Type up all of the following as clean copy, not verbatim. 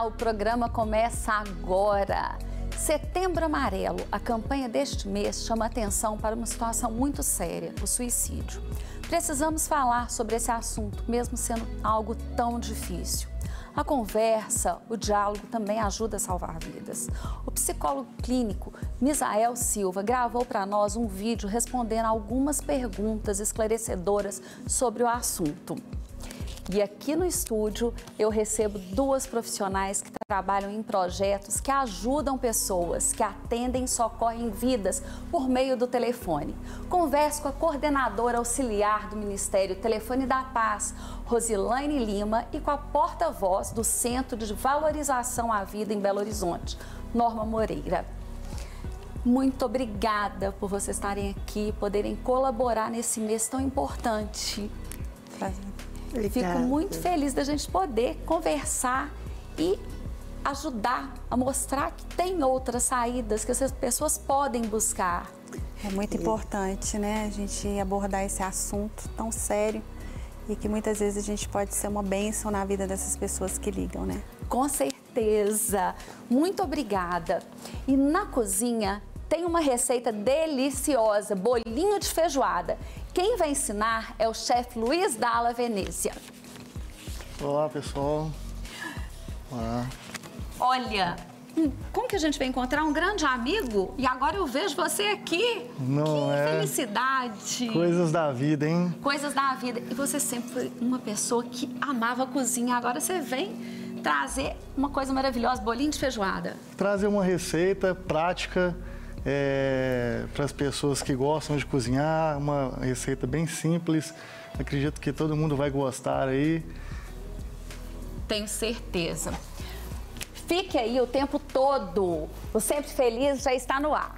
o programa começa agora. Setembro Amarelo, a campanha deste mês chama atenção para uma situação muito séria, o suicídio. Precisamos falar sobre esse assunto, mesmo sendo algo tão difícil. A conversa, o diálogo também ajuda a salvar vidas. O psicólogo clínico Misael Silva gravou para nós um vídeo respondendo algumas perguntas esclarecedoras sobre o assunto. E aqui no estúdio eu recebo duas profissionais que trabalham em projetos que ajudam pessoas, que atendem e socorrem vidas por meio do telefone. Converso com a coordenadora auxiliar do Ministério Telefone da Paz, Rosilaine Lima, e com a porta-voz do Centro de Valorização à Vida em Belo Horizonte, Norma Moreira. Muito obrigada por vocês estarem aqui, poderem colaborar nesse mês tão importante. Obrigada. Fico muito feliz da gente poder conversar e ajudar a mostrar que tem outras saídas que essas pessoas podem buscar. É muito importante, né, a gente abordar esse assunto tão sério e que muitas vezes a gente pode ser uma bênção na vida dessas pessoas que ligam, né? Com certeza. Muito obrigada. E na cozinha tem uma receita deliciosa, bolinho de feijoada. Quem vai ensinar é o chefe Luiz Dalla Venezia. Olá, pessoal. Olá. Olha, como que a gente vai encontrar um grande amigo? E agora eu vejo você aqui. Não que é? Felicidade. Coisas da vida, hein? Coisas da vida. E você sempre foi uma pessoa que amava a cozinha. Agora você vem trazer uma coisa maravilhosa, bolinho de feijoada. Trazer uma receita prática para as pessoas que gostam de cozinhar, uma receita bem simples. Acredito que todo mundo vai gostar aí. Tenho certeza. Fique aí o tempo todo. O Sempre Feliz já está no ar.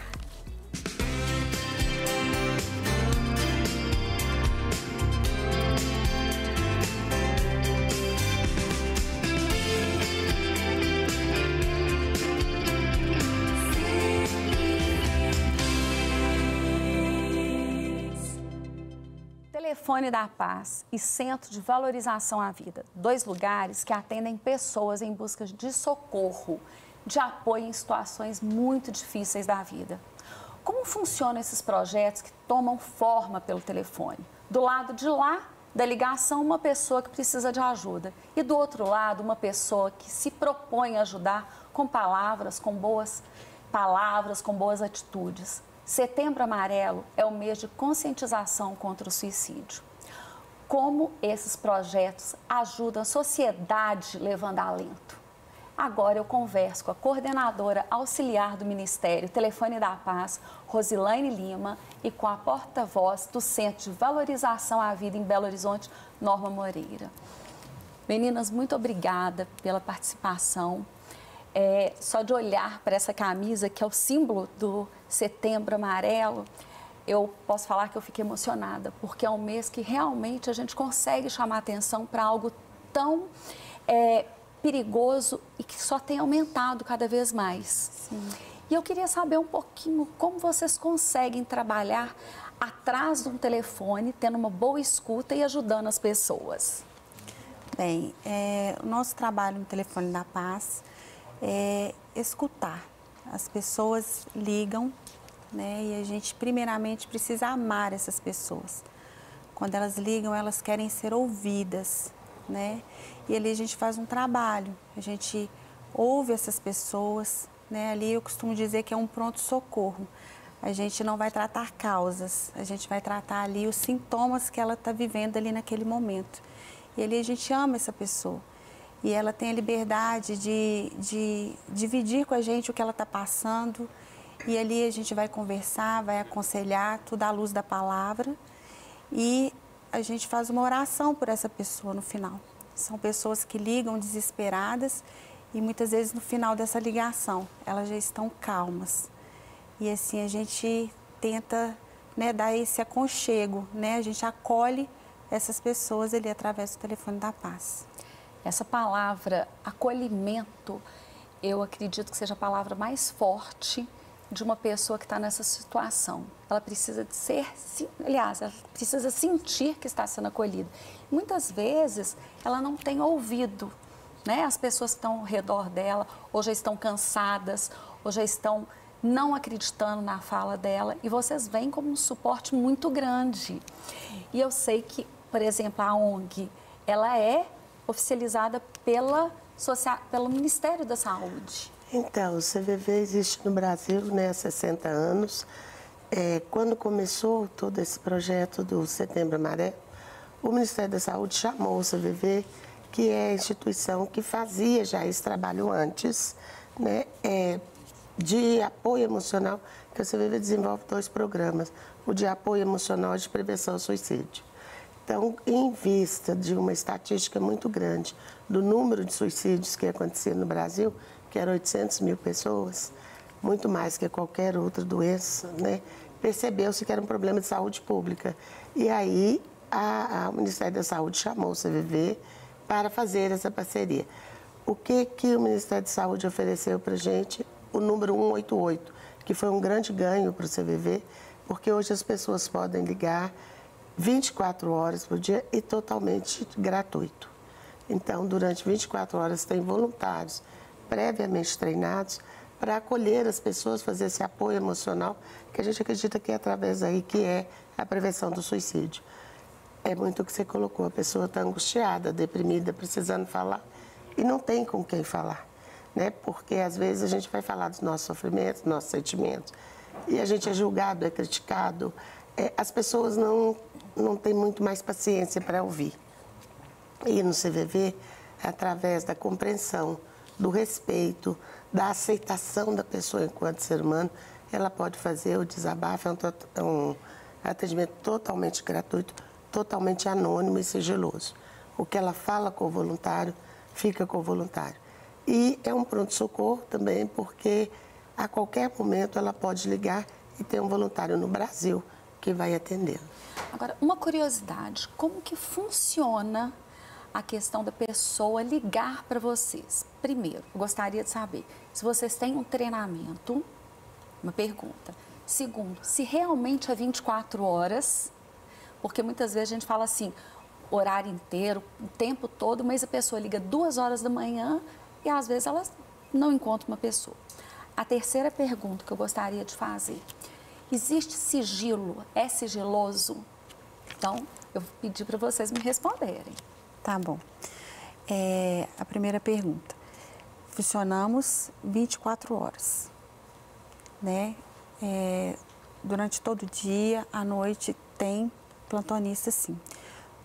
Telefone da Paz e Centro de Valorização à Vida, dois lugares que atendem pessoas em busca de socorro, de apoio em situações muito difíceis da vida. Como funcionam esses projetos que tomam forma pelo telefone? Do lado de lá da ligação, uma pessoa que precisa de ajuda e do outro lado, uma pessoa que se propõe a ajudar com palavras, com boas atitudes. Setembro Amarelo é o mês de conscientização contra o suicídio. Como esses projetos ajudam a sociedade levando alento? Agora eu converso com a coordenadora auxiliar do Ministério Telefone da Paz, Rosilaine Lima, e com a porta-voz do Centro de Valorização à Vida em Belo Horizonte, Norma Moreira. Meninas, muito obrigada pela participação. Só de olhar para essa camisa, que é o símbolo do Setembro Amarelo, eu posso falar que eu fiquei emocionada, porque é um mês que realmente a gente consegue chamar atenção para algo tão perigoso e que só tem aumentado cada vez mais. Sim. E eu queria saber um pouquinho como vocês conseguem trabalhar atrás de um telefone, tendo uma boa escuta e ajudando as pessoas. Bem, o nosso trabalho no Telefone da Paz é escutar. As pessoas ligam, né? E a gente primeiramente precisa amar essas pessoas. Quando elas ligam, elas querem ser ouvidas, né? E ali a gente faz um trabalho, a gente ouve essas pessoas, né? Ali eu costumo dizer que é um pronto-socorro. A gente não vai tratar causas, a gente vai tratar ali os sintomas que ela está vivendo ali naquele momento. E ali a gente ama essa pessoa. E ela tem a liberdade de dividir com a gente o que ela está passando. E ali a gente vai conversar, vai aconselhar, tudo à luz da palavra. E a gente faz uma oração por essa pessoa no final. São pessoas que ligam desesperadas e muitas vezes no final dessa ligação elas já estão calmas. E assim a gente tenta, né, dar esse aconchego, né? A gente acolhe essas pessoas ali através do Telefone da Paz. Essa palavra acolhimento, eu acredito que seja a palavra mais forte de uma pessoa que está nessa situação. Ela precisa de ser, aliás, ela precisa sentir que está sendo acolhida. Muitas vezes ela não tem ouvido, né? As pessoas que estão ao redor dela ou já estão cansadas, ou já estão não acreditando na fala dela, e vocês vêm como um suporte muito grande. E eu sei que, por exemplo, a ONG, ela é oficializada pelo Ministério da Saúde. Então, o CVV existe no Brasil, né, há 60 anos. Quando começou todo esse projeto do Setembro Amarelo, o Ministério da Saúde chamou o CVV, que é a instituição que fazia já esse trabalho antes, né, de apoio emocional, que o CVV desenvolve 2 programas, o de apoio emocional e de prevenção ao suicídio. Então, em vista de uma estatística muito grande do número de suicídios que acontecia no Brasil, que era 800 mil pessoas, muito mais que qualquer outra doença, né, percebeu-se que era um problema de saúde pública. E aí, o Ministério da Saúde chamou o CVV para fazer essa parceria. O que o Ministério da Saúde ofereceu para a gente? O número 188, que foi um grande ganho para o CVV, porque hoje as pessoas podem ligar 24 horas por dia e totalmente gratuito. Então, durante 24 horas tem voluntários previamente treinados para acolher as pessoas, fazer esse apoio emocional, que a gente acredita que é através aí que é a prevenção do suicídio. É muito o que você colocou, a pessoa está angustiada, deprimida, precisando falar e não tem com quem falar, né? Porque às vezes a gente vai falar dos nossos sofrimentos, dos nossos sentimentos, e a gente é julgado, é criticado, as pessoas não têm muito mais paciência para ouvir. E no CVV, através da compreensão, do respeito, da aceitação da pessoa enquanto ser humano, ela pode fazer o desabafo, é um atendimento totalmente gratuito, totalmente anônimo e sigiloso. O que ela fala com o voluntário, fica com o voluntário. E é um pronto-socorro também, porque a qualquer momento ela pode ligar e ter um voluntário no Brasil que vai atendê-la. Agora, uma curiosidade, como que funciona a questão da pessoa ligar para vocês? Primeiro, eu gostaria de saber se vocês têm um treinamento, uma pergunta. Segundo, se realmente é 24 horas, porque muitas vezes a gente fala assim, horário inteiro, o tempo todo, mas a pessoa liga 2 horas da manhã e às vezes ela não encontra uma pessoa. A terceira pergunta que eu gostaria de fazer, existe sigilo? É sigiloso? Então, eu vou pedir para vocês me responderem. Tá bom. A primeira pergunta. Funcionamos 24 horas, né? Durante todo o dia, à noite, tem plantonista, sim.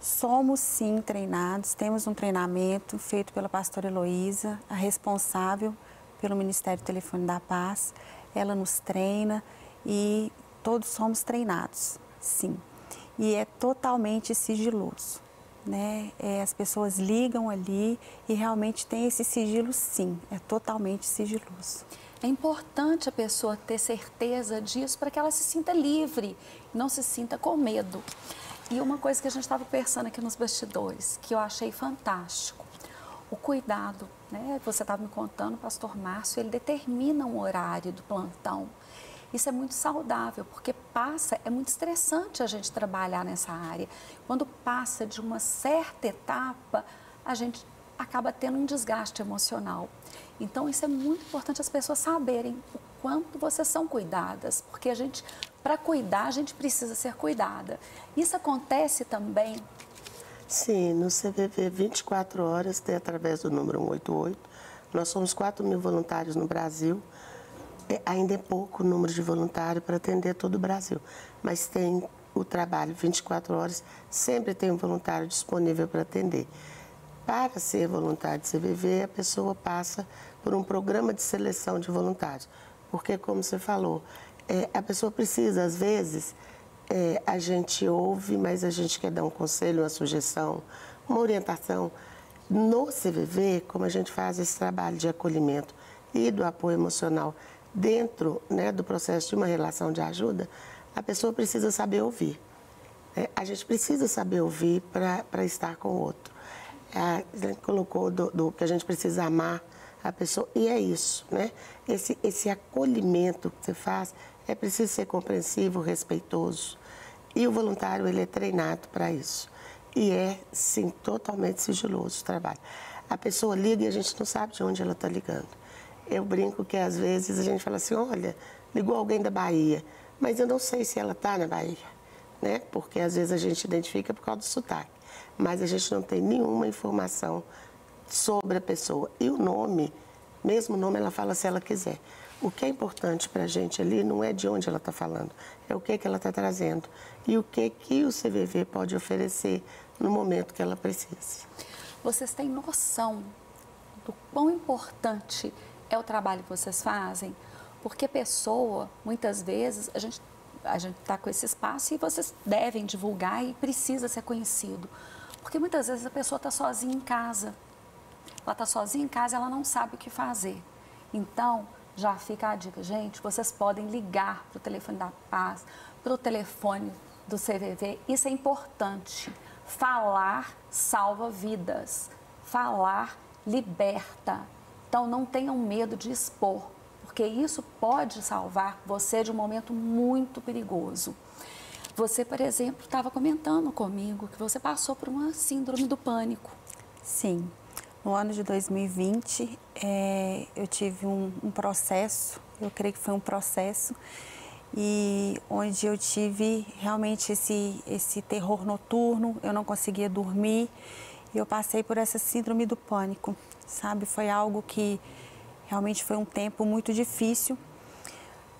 Somos, sim, treinados. Temos um treinamento feito pela pastora Heloísa, a responsável pelo Ministério do Telefone da Paz. Ela nos treina e todos somos treinados, sim. E é totalmente sigiloso, né? As pessoas ligam ali e realmente tem esse sigilo, sim. É totalmente sigiloso. É importante a pessoa ter certeza disso para que ela se sinta livre, não se sinta com medo. E uma coisa que a gente estava pensando aqui nos bastidores, que eu achei fantástico, o cuidado, né? Você estava me contando, o pastor Márcio, ele determina um horário do plantão. Isso é muito saudável, porque é muito estressante a gente trabalhar nessa área. Quando passa de uma certa etapa, a gente acaba tendo um desgaste emocional. Então, isso é muito importante as pessoas saberem o quanto vocês são cuidadas, porque para cuidar, a gente precisa ser cuidada. Isso acontece também? Sim, no CVV 24 horas, tem através do número 188. Nós somos 4.000 voluntários no Brasil. Ainda é pouco o número de voluntários para atender todo o Brasil, mas tem o trabalho 24 horas, sempre tem um voluntário disponível para atender. Para ser voluntário de CVV, a pessoa passa por um programa de seleção de voluntários, porque, como você falou, a pessoa precisa, às vezes, a gente ouve, mas a gente quer dar um conselho, uma sugestão, uma orientação. No CVV, como a gente faz esse trabalho de acolhimento e do apoio emocional dentro, né, do processo de uma relação de ajuda, a pessoa precisa saber ouvir. A gente precisa saber ouvir para estar com o outro. A gente colocou do que a gente precisa amar a pessoa, e é isso, né? Esse acolhimento que você faz, é preciso ser compreensivo, respeitoso. E o voluntário, ele é treinado para isso. E sim, totalmente sigiloso o trabalho. A pessoa liga e a gente não sabe de onde ela está ligando. Eu brinco que às vezes a gente fala assim, olha, ligou alguém da Bahia, mas eu não sei se ela está na Bahia, né? Porque às vezes a gente identifica por causa do sotaque, mas a gente não tem nenhuma informação sobre a pessoa. E o nome, mesmo o nome, ela fala se ela quiser. O que é importante para a gente ali não é de onde ela está falando, é o que ela está trazendo e o que o CVV pode oferecer no momento que ela precisa. Vocês têm noção do quão importante é o trabalho que vocês fazem? Porque pessoa, muitas vezes, a gente está com esse espaço e vocês devem divulgar e precisa ser conhecido. Porque muitas vezes a pessoa está sozinha em casa. Ela está sozinha em casa, ela não sabe o que fazer. Então, já fica a dica, gente, vocês podem ligar para o telefone da Paz, para o telefone do CVV, isso é importante. Falar salva vidas, falar liberta. Então, não tenham medo de expor, porque isso pode salvar você de um momento muito perigoso. Você, por exemplo, estava comentando comigo que você passou por uma síndrome do pânico. Sim. No ano de 2020, eu tive um processo, eu creio que foi um processo, e onde eu tive realmente esse terror noturno, eu não conseguia dormir, e eu passei por essa síndrome do pânico, sabe? Foi algo que realmente foi um tempo muito difícil,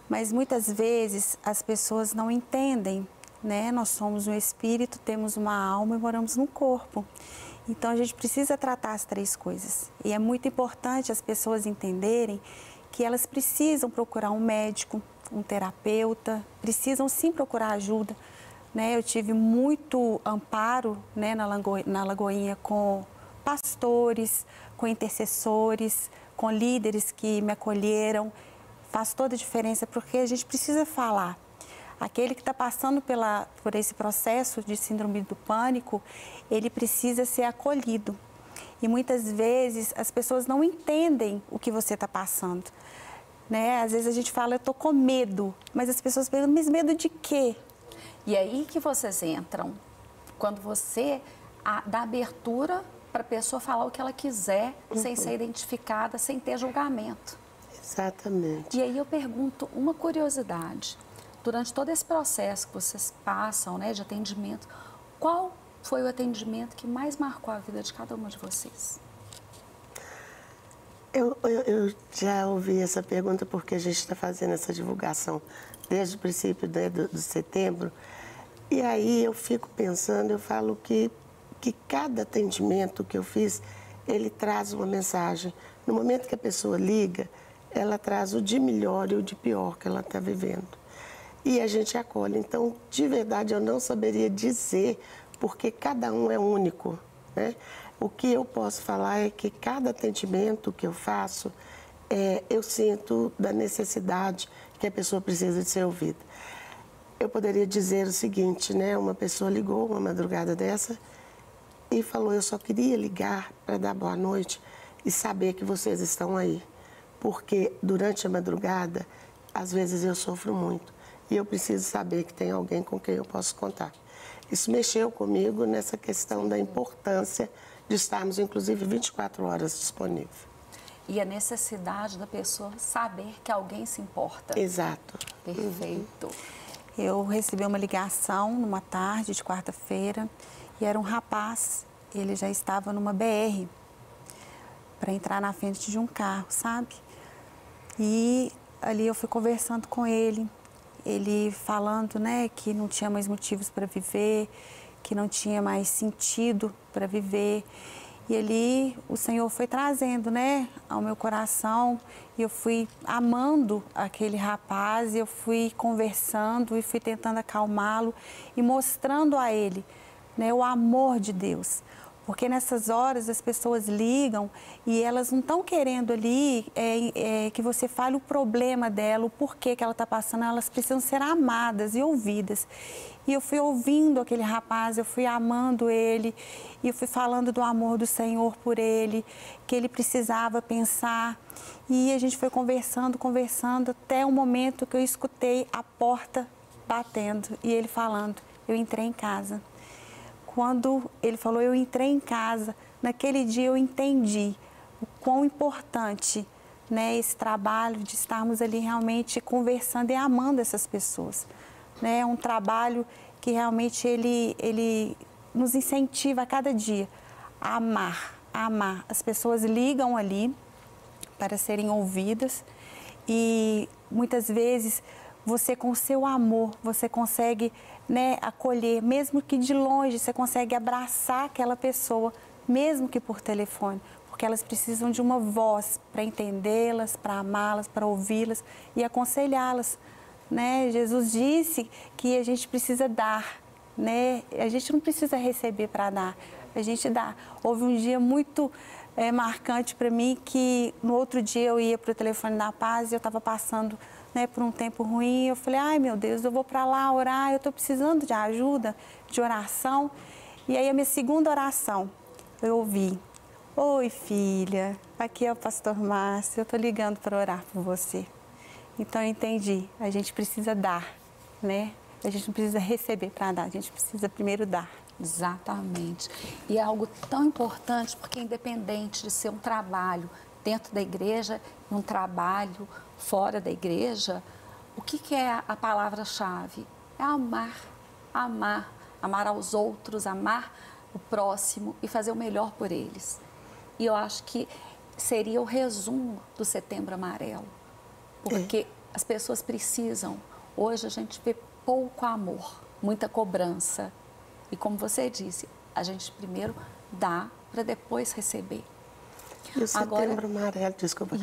mas muitas vezes as pessoas não entendem, né? Nós somos um espírito, temos uma alma e moramos num corpo. Então, a gente precisa tratar as três coisas. E é muito importante as pessoas entenderem que elas precisam procurar um médico, um terapeuta, precisam sim procurar ajuda, né? Eu tive muito amparo, né, na Lagoinha com pastores, com intercessores, com líderes que me acolheram. Faz toda a diferença porque a gente precisa falar. Aquele que está passando por esse processo de síndrome do pânico, ele precisa ser acolhido. E muitas vezes as pessoas não entendem o que você está passando, né? Às vezes a gente fala, eu estou com medo, mas as pessoas perguntam, mas medo de quê? E aí que vocês entram, quando você dá abertura para a pessoa falar o que ela quiser, sem ser identificada, sem ter julgamento. Exatamente. E aí eu pergunto uma curiosidade. Durante todo esse processo que vocês passam, né, de atendimento, qual foi o atendimento que mais marcou a vida de cada uma de vocês? Eu já ouvi essa pergunta porque a gente está fazendo essa divulgação desde o princípio, né, do setembro. E aí eu fico pensando, eu falo que cada atendimento que eu fiz, ele traz uma mensagem. No momento que a pessoa liga, ela traz o de melhor e o de pior que ela está vivendo. E a gente acolhe. Então, de verdade, eu não saberia dizer, porque cada um é único, né? O que eu posso falar é que cada atendimento que eu faço, eu sinto da necessidade que a pessoa precisa de ser ouvida. Eu poderia dizer o seguinte, né? Uma pessoa ligou uma madrugada dessa e falou, eu só queria ligar para dar boa noite e saber que vocês estão aí. Porque durante a madrugada, às vezes eu sofro muito. E eu preciso saber que tem alguém com quem eu posso contar. Isso mexeu comigo nessa questão da importância de estarmos, inclusive, 24 horas disponíveis. E a necessidade da pessoa saber que alguém se importa. Exato. Perfeito. Eu recebi uma ligação numa tarde de quarta-feira e era um rapaz, ele já estava numa BR para entrar na frente de um carro, sabe? E ali eu fui conversando com ele falando, né, que não tinha mais motivos para viver, que não tinha mais sentido para viver. E ali o Senhor foi trazendo, né, ao meu coração, e eu fui amando aquele rapaz, e eu fui conversando e fui tentando acalmá-lo e mostrando a ele, né, o amor de Deus. Porque nessas horas as pessoas ligam e elas não estão querendo ali que você fale o problema dela, o porquê que ela está passando, elas precisam ser amadas e ouvidas. E eu fui ouvindo aquele rapaz, eu fui amando ele, e eu fui falando do amor do Senhor por ele, que ele precisava pensar. E a gente foi conversando, até o momento que eu escutei a porta batendo e ele falando, eu entrei em casa. Quando ele falou, eu entrei em casa, naquele dia eu entendi o quão importante, né, esse trabalho de estarmos ali realmente conversando e amando essas pessoas. Né? É um trabalho que realmente ele nos incentiva a cada dia a amar, a amar. As pessoas ligam ali para serem ouvidas e muitas vezes você com o seu amor, você consegue, né, acolher, mesmo que de longe, você consegue abraçar aquela pessoa, mesmo que por telefone, porque elas precisam de uma voz para entendê-las, para amá-las, para ouvi-las e aconselhá-las. Né? Jesus disse que a gente precisa dar, né? A gente não precisa receber para dar, a gente dá. Houve um dia muito marcante para mim que no outro dia eu ia para o telefone da paz e eu estava passando, né, por um tempo ruim. Eu falei, ai meu Deus, eu vou para lá orar, eu estou precisando de ajuda, de oração. E aí a minha segunda oração, eu ouvi, oi filha, aqui é o pastor Márcio, eu estou ligando para orar por você. Então eu entendi, a gente precisa dar, né? A gente não precisa receber para dar, a gente precisa primeiro dar. Exatamente. E é algo tão importante porque independente de ser um trabalho dentro da igreja e um trabalho fora da igreja, o que é a palavra-chave? É amar, amar, amar aos outros, amar o próximo e fazer o melhor por eles. E eu acho que seria o resumo do Setembro Amarelo. Porque as pessoas precisam. Hoje a gente vê pouco amor, muita cobrança. E como você disse, a gente primeiro dá para depois receber. E o Setembro Amarelo, desculpa,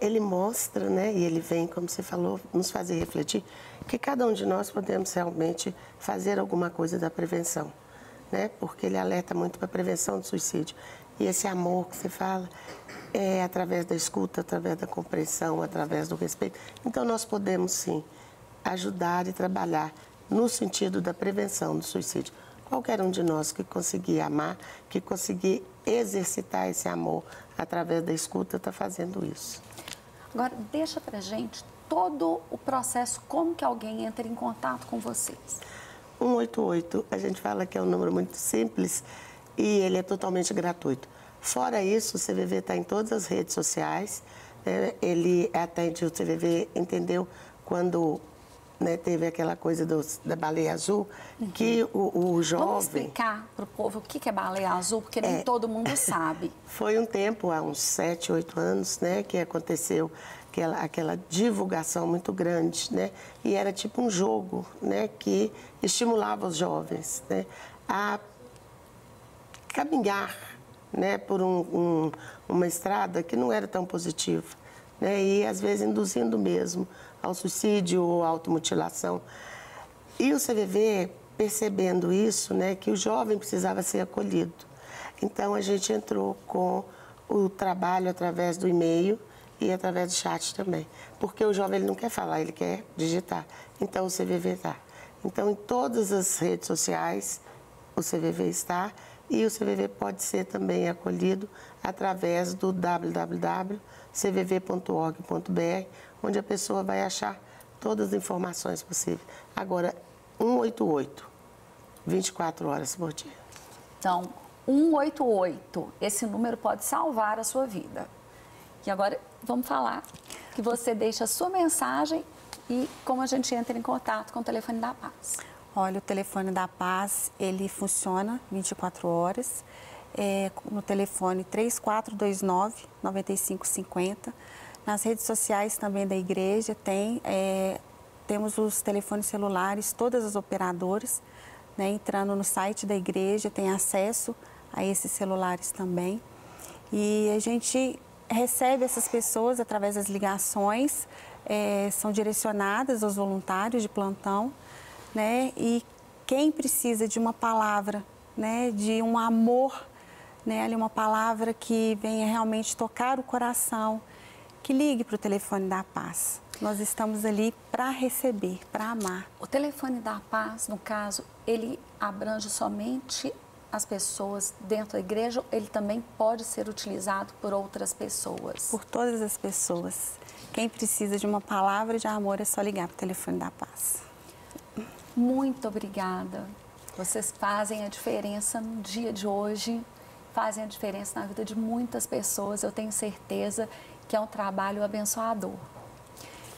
ele mostra, né, e ele vem, como você falou, nos fazer refletir que cada um de nós podemos realmente fazer alguma coisa da prevenção, né? Porque ele alerta muito para a prevenção do suicídio. E esse amor que você fala é através da escuta, através da compreensão, através do respeito. Então, nós podemos, sim, ajudar e trabalhar no sentido da prevenção do suicídio. Qualquer um de nós que conseguir amar, que conseguir exercitar esse amor através da escuta, está fazendo isso. Agora, deixa pra gente todo o processo, como que alguém entra em contato com vocês? 188, a gente fala que é um número muito simples e ele é totalmente gratuito. Fora isso, o CVV está em todas as redes sociais, né? Ele atende, o CVV entendeu quando, né, teve aquela coisa da baleia azul, que o jovem... Vamos explicar para o povo o que é baleia azul, porque nem todo mundo sabe. Foi um tempo, há uns 7, 8 anos, né, que aconteceu aquela divulgação muito grande, né, e era tipo um jogo, né, que estimulava os jovens, né, a caminhar, né, por uma estrada que não era tão positiva, né, e às vezes induzindo mesmo ao suicídio ou automutilação. E o CVV, percebendo isso, né, que o jovem precisava ser acolhido. Então, a gente entrou com o trabalho através do e-mail e através do chat também. Porque o jovem ele não quer falar, ele quer digitar. Então, o CVV está. Então, em todas as redes sociais, o CVV está. E o CVV pode ser também acolhido através do www.cvv.org.br, onde a pessoa vai achar todas as informações possíveis. Agora, 188, 24 horas por dia. Então, 188, esse número pode salvar a sua vida. E agora, vamos falar que você deixa a sua mensagem e como a gente entra em contato com o telefone da Paz. Olha, o telefone da Paz, ele funciona 24 horas, no telefone 3429-9550. Nas redes sociais também da igreja temos os telefones celulares, todas as operadoras, né, entrando no site da igreja, tem acesso a esses celulares também. E a gente recebe essas pessoas através das ligações, são direcionadas aos voluntários de plantão, né? E quem precisa de uma palavra, né, de um amor, né, ali uma palavra que venha realmente tocar o coração, que ligue para o telefone da Paz. Nós estamos ali para receber, para amar. O telefone da Paz, no caso, ele abrange somente as pessoas dentro da igreja, ou ele também pode ser utilizado por outras pessoas? Por todas as pessoas. Quem precisa de uma palavra de amor é só ligar para o telefone da Paz. Muito obrigada. Vocês fazem a diferença no dia de hoje fazem a diferença na vida de muitas pessoas. Eu tenho certeza que é um trabalho abençoador.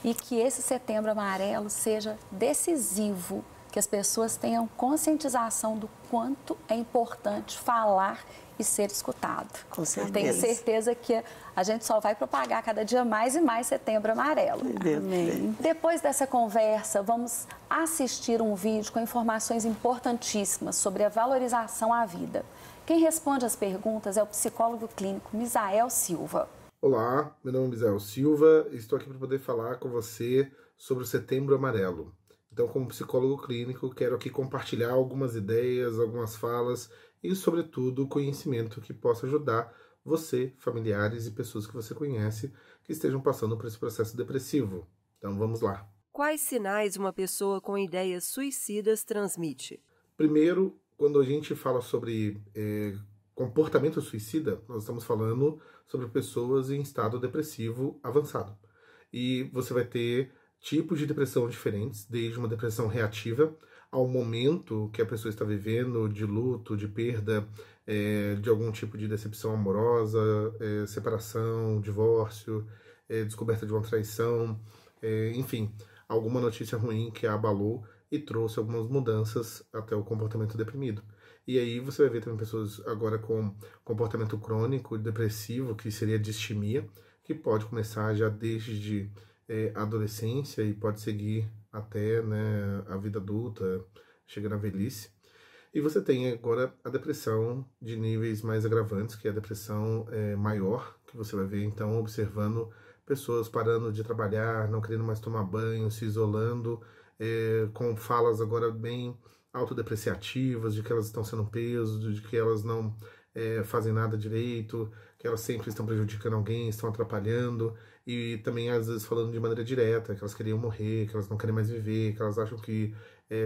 E que esse Setembro Amarelo seja decisivo, que as pessoas tenham conscientização do quanto é importante falar e ser escutado. Com certeza. Tenho certeza que a gente só vai propagar cada dia mais e mais Setembro Amarelo. Amém. Depois dessa conversa, vamos assistir um vídeo com informações importantíssimas sobre a valorização à vida. Quem responde as perguntas é o psicólogo clínico Misael Silva. Olá, meu nome é Misael Silva e estou aqui para poder falar com você sobre o Setembro Amarelo. Então, como psicólogo clínico, quero aqui compartilhar algumas ideias, algumas falas e, sobretudo, conhecimento que possa ajudar você, familiares e pessoas que você conhece que estejam passando por esse processo depressivo. Então, vamos lá. Quais sinais uma pessoa com ideias suicidas transmite? Primeiro, quando a gente fala sobre comportamento suicida, nós estamos falando sobre pessoas em estado depressivo avançado. E você vai ter tipos de depressão diferentes, desde uma depressão reativa ao momento que a pessoa está vivendo, de luto, de perda, de algum tipo de decepção amorosa, separação, divórcio, descoberta de uma traição, enfim, alguma notícia ruim que a abalou e trouxe algumas mudanças até o comportamento deprimido. E aí você vai ver também pessoas agora com comportamento crônico, depressivo, que seria distimia, que pode começar já desde adolescência e pode seguir até, né, a vida adulta, chega na velhice. E você tem agora a depressão de níveis mais agravantes, que é a depressão maior, que você vai ver então observando pessoas parando de trabalhar, não querendo mais tomar banho, se isolando, com falas agora bem autodepreciativas, de que elas estão sendo peso, de que elas não fazem nada direito, que elas sempre estão prejudicando alguém, estão atrapalhando, e também às vezes falando de maneira direta, que elas queriam morrer, que elas não querem mais viver, que elas acham que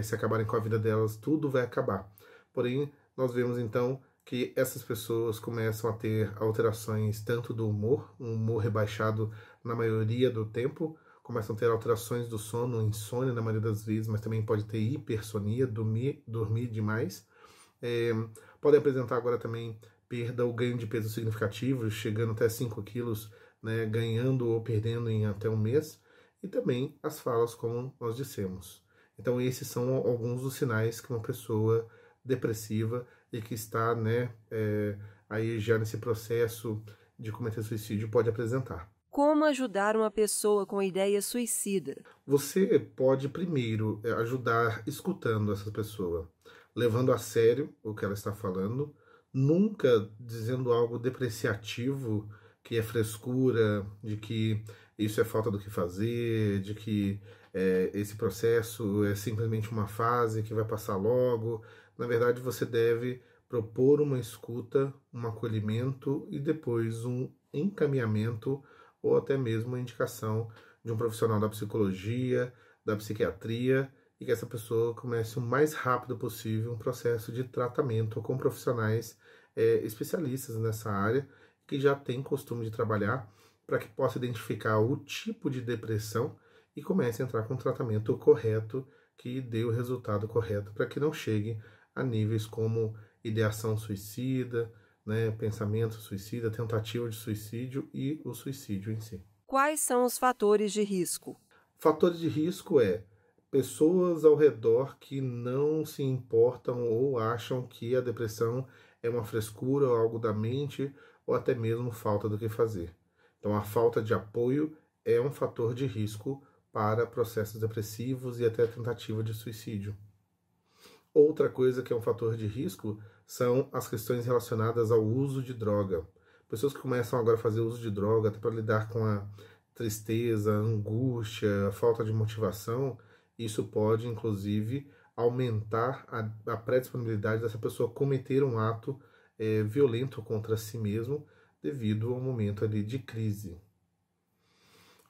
se acabarem com a vida delas, tudo vai acabar. Porém, nós vemos então que essas pessoas começam a ter alterações tanto do humor, um humor rebaixado na maioria do tempo, começam a ter alterações do sono, insônia na maioria das vezes, mas também pode ter hipersonia, dormir demais. Podem apresentar agora também perda ou ganho de peso significativo, chegando até 5 quilos, né, ganhando ou perdendo em até um mês. E também as falas, como nós dissemos. Então esses são alguns dos sinais que uma pessoa depressiva e que está, né, aí já nesse processo de cometer suicídio pode apresentar. Como ajudar uma pessoa com ideia suicida? Você pode primeiro ajudar escutando essa pessoa, levando a sério o que ela está falando, nunca dizendo algo depreciativo, que é frescura, de que isso é falta do que fazer, de que esse processo é simplesmente uma fase que vai passar logo. Na verdade, você deve propor uma escuta, um acolhimento e depois um encaminhamento ou até mesmo a indicação de um profissional da psicologia, da psiquiatria, e que essa pessoa comece o mais rápido possível um processo de tratamento com profissionais especialistas nessa área, que já têm costume de trabalhar, para que possa identificar o tipo de depressão e comece a entrar com o tratamento correto, que dê o resultado correto, para que não chegue a níveis como ideação suicida, né, pensamento suicida, tentativa de suicídio e o suicídio em si. Quais são os fatores de risco? Fatores de risco pessoas ao redor que não se importam ou acham que a depressão é uma frescura ou algo da mente ou até mesmo falta do que fazer. Então a falta de apoio é um fator de risco para processos depressivos e até tentativa de suicídio. Outra coisa que é um fator de risco são as questões relacionadas ao uso de droga. Pessoas que começam agora a fazer uso de droga até para lidar com a tristeza, a angústia, a falta de motivação, isso pode, inclusive, aumentar a predisponibilidade dessa pessoa cometer um ato violento contra si mesmo devido ao momento ali de crise.